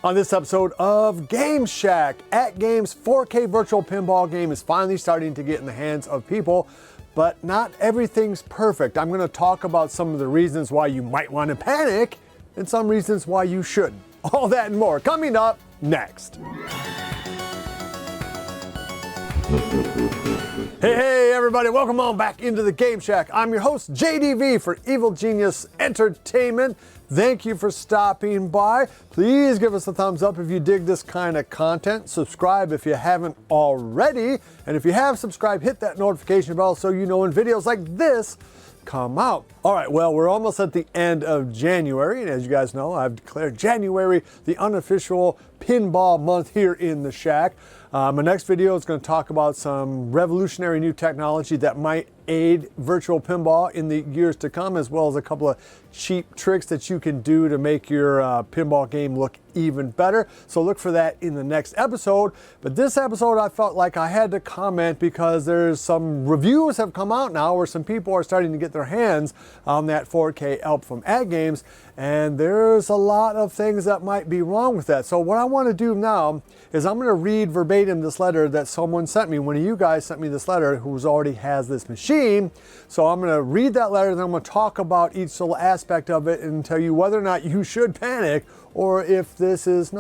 On this episode of Game Shack, AtGames 4K virtual pinball game is finally starting to get in the hands of people, but not everything's perfect. I'm going to talk about some of the reasons why you might want to panic and some reasons why you shouldn't. All that and more coming up next. Hey everybody, welcome on back into the Game Shack. I'm your host JDV for Evil Genius Entertainment. Thank you for stopping by. Please give us a thumbs up if you dig this kind of content. Subscribe if you haven't already. And if you have subscribed, hit that notification bell so you know when videos like this come out. All right, well, we're almost at the end of January, and as you guys know, I've declared January the unofficial pinball month here in the Shack. My next video is going to talk about some revolutionary new technology that might aid virtual pinball in the years to come, as well as a couple of cheap tricks that you can do to make your pinball game look even better. So look for that in the next episode. But this episode, I felt like I had to comment because there's some reviews have come out now where some people are starting to get their hands on that 4K ALP from AtGames, and there's a lot of things that might be wrong with that. So what I want to do now is I'm going to read verbatim this letter that someone sent me. One of you guys sent me this letter who already has this machine. So I'm going to read that letter, and then I'm going to talk about each little aspect of it and tell you whether or not you should panic, or if this is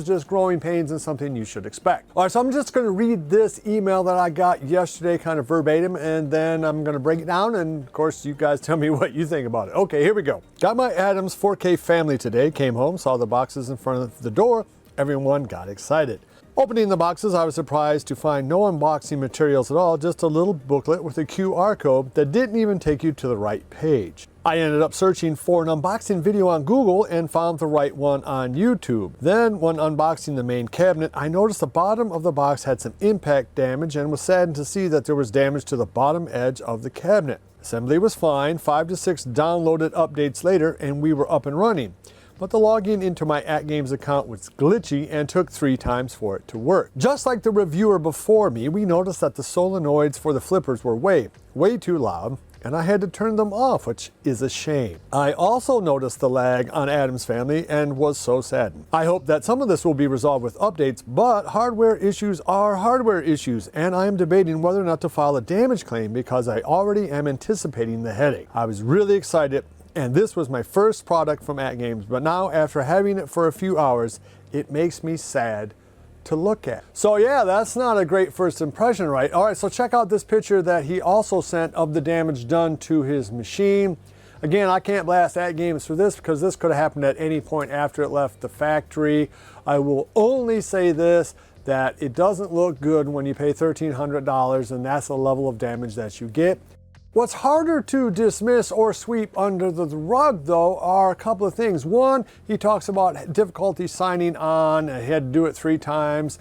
just growing pains and something you should expect. All right, so I'm just going to read this email that I got yesterday kind of verbatim, and then I'm going to break it down, and of course you guys tell me what you think about it. Okay, here we go. Got my ADDAMS 4K family today, came home, saw the boxes in front of the door. Everyone got excited. Opening the boxes, I was surprised to find no unboxing materials at all, just a little booklet with a QR code that didn't even take you to the right page. I ended up searching for an unboxing video on Google and found the right one on YouTube. Then, when unboxing the main cabinet, I noticed the bottom of the box had some impact damage and was saddened to see that there was damage to the bottom edge of the cabinet. Assembly was fine, 5 to 6 downloaded updates later, and we were up and running. But the login into my AtGames account was glitchy and took 3 times for it to work. Just like the reviewer before me, we noticed that the solenoids for the flippers were way too loud, and I had to turn them off, which is a shame. I also noticed the lag on ADDAMS Family and was so saddened. I hope that some of this will be resolved with updates, but hardware issues are hardware issues, and I am debating whether or not to file a damage claim because I already am anticipating the headache. I was really excited, and this was my first product from AtGames, but now after having it for a few hours, it makes me sad to look at. So yeah, that's not a great first impression, right? All right, so check out this picture that he also sent of the damage done to his machine. Again, I can't blast AtGames for this because this could have happened at any point after it left the factory. I will only say this, that it doesn't look good when you pay $1,300 and that's the level of damage that you get. What's harder to dismiss or sweep under the rug, though, are a couple of things. One, he talks about difficulty signing on. He had to do it 3 times.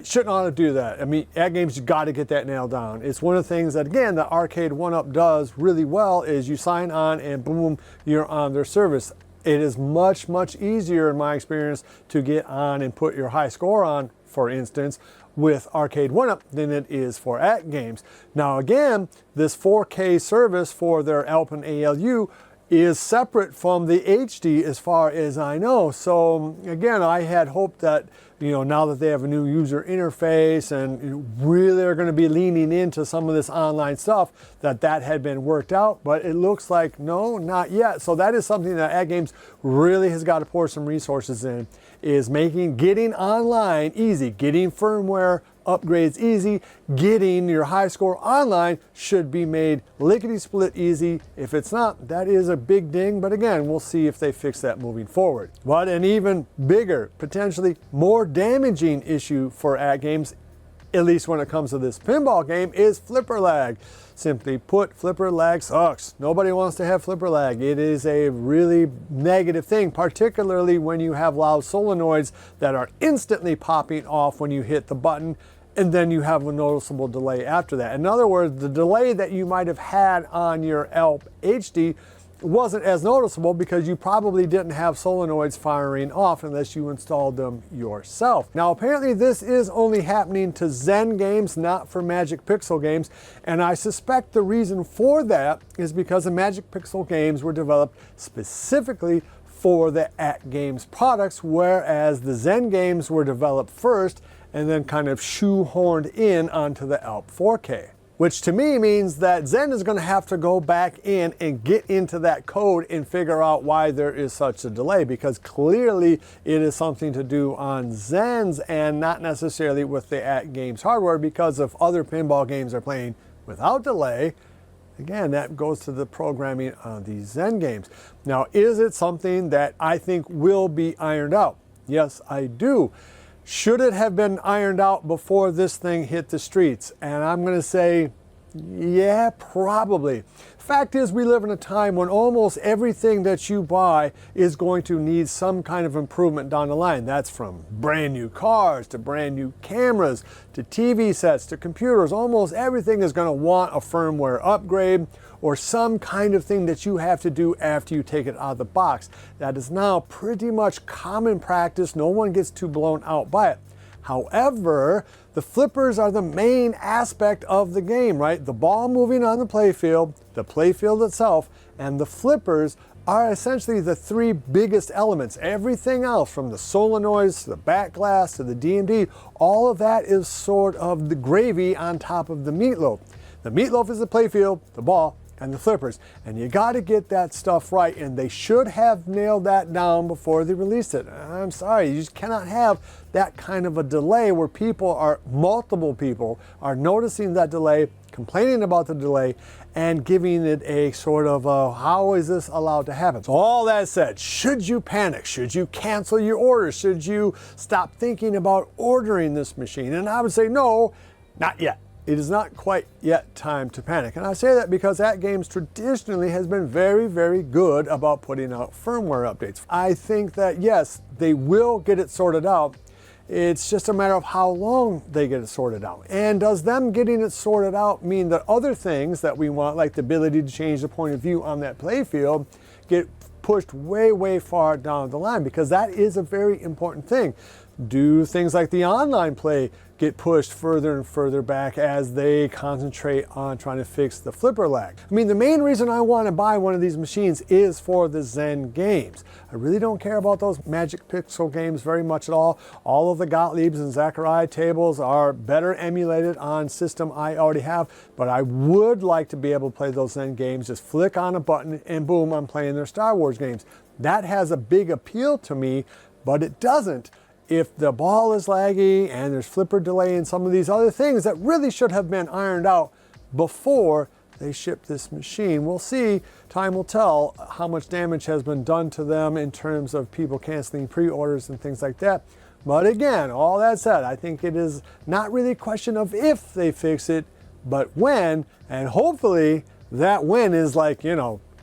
Shouldn't ought to do that. I mean, AtGames, you got to get that nailed down. It's one of the things that, again, the Arcade 1-Up does really well is you sign on and boom, you're on their service. It is much, much easier, in my experience, to get on and put your high score on, for instance, with Arcade 1-Up than it is for AtGames. Now again, this 4K service for their ALP and ALU is separate from the HD as far as I know. So again, I had hoped that, now that they have a new user interface and really are going to be leaning into some of this online stuff, that had been worked out, but it looks like no, not yet. So that is something that AtGames really has got to pour some resources in, is getting online easy, getting firmware upgrades easy, getting your high score online should be made lickety-split easy. If it's not, that is a big ding, but again, we'll see if they fix that moving forward. But an even bigger, potentially more damaging issue for AtGames, at least when it comes to this pinball game, is flipper lag. Simply put, flipper lag sucks. Nobody wants to have flipper lag. It is a really negative thing, particularly when you have loud solenoids that are instantly popping off when you hit the button, and then you have a noticeable delay after that. In other words, the delay that you might have had on your ALP HD wasn't as noticeable because you probably didn't have solenoids firing off unless you installed them yourself. Now apparently this is only happening to Zen games, not for Magic Pixel games, and I suspect the reason for that is because the Magic Pixel games were developed specifically for the AtGames products, whereas the Zen games were developed first and then kind of shoehorned in onto the ALP 4K. Which to me means that Zen is going to have to go back in and get into that code and figure out why there is such a delay, because clearly it is something to do on Zen's and not necessarily with the AtGames hardware, because if other pinball games are playing without delay, again, that goes to the programming on these Zen games. Now, is it something that I think will be ironed out? Yes, I do. Should it have been ironed out before this thing hit the streets? And I'm going to say, yeah, probably. Fact is, we live in a time when almost everything that you buy is going to need some kind of improvement down the line. That's from brand new cars to brand new cameras to TV sets to computers. Almost everything is going to want a firmware upgrade or some kind of thing that you have to do after you take it out of the box. That is now pretty much common practice. No one gets too blown out by it. However, the flippers are the main aspect of the game, right? The ball moving on the playfield itself, and the flippers are essentially the three biggest elements. Everything else, from the solenoids to the back glass to the DMD, all of that is sort of the gravy on top of the meatloaf. The meatloaf is the playfield, the ball, and the flippers. And you got to get that stuff right, and they should have nailed that down before they released it. I'm sorry, you just cannot have that kind of a delay where multiple people are noticing that delay, complaining about the delay, and giving it a sort of how is this allowed to happen? So all that said, should you panic? Should you cancel your order? Should you stop thinking about ordering this machine? And I would say no, not yet. It is not quite yet time to panic. And I say that because AtGames traditionally has been very, very good about putting out firmware updates. I think that yes, they will get it sorted out. It's just a matter of how long they get it sorted out. And does them getting it sorted out mean that other things that we want, like the ability to change the point of view on that playfield, get pushed way, way far down the line? Because that is a very important thing. Do things like the online play get pushed further and further back as they concentrate on trying to fix the flipper lag? I mean, the main reason I want to buy one of these machines is for the Zen games. I really don't care about those Magic Pixel games very much at all. All of the Gottliebs and Zachariah tables are better emulated on system I already have, but I would like to be able to play those Zen games. Just flick on a button and boom, I'm playing their Star Wars games. That has a big appeal to me, but it doesn't if the ball is laggy and there's flipper delay and some of these other things that really should have been ironed out before they ship this machine. We'll see, time will tell how much damage has been done to them in terms of people canceling pre-orders and things like that. But again, all that said, I think it is not really a question of if they fix it, but when, and hopefully that when is like,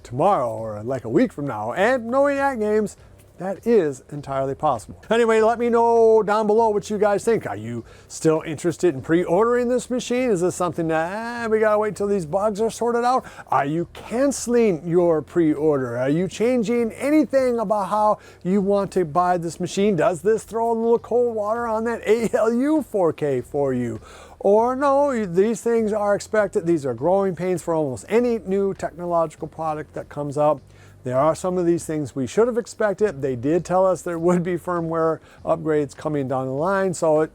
tomorrow or like a week from now. And knowing AtGames, that is entirely possible. Anyway, let me know down below what you guys think. Are you still interested in pre-ordering this machine? Is this something that we gotta wait till these bugs are sorted out? Are you canceling your pre-order? Are you changing anything about how you want to buy this machine? Does this throw a little cold water on that ALU 4K for you? Or no, these things are expected. These are growing pains for almost any new technological product that comes out. There are some of these things we should have expected. They did tell us there would be firmware upgrades coming down the line. So,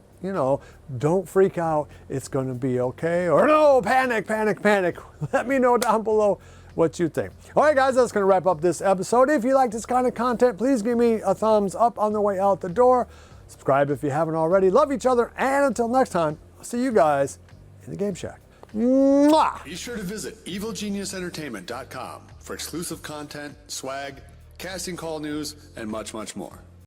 don't freak out. It's going to be okay. Or no, panic, panic, panic. Let me know down below what you think. All right, guys, that's going to wrap up this episode. If you like this kind of content, please give me a thumbs up on the way out the door. Subscribe if you haven't already. Love each other. And until next time, I'll see you guys in the Game Shack. Mwah! Be sure to visit evilgeniusentertainment.com for exclusive content, swag, casting call news, and much, much more.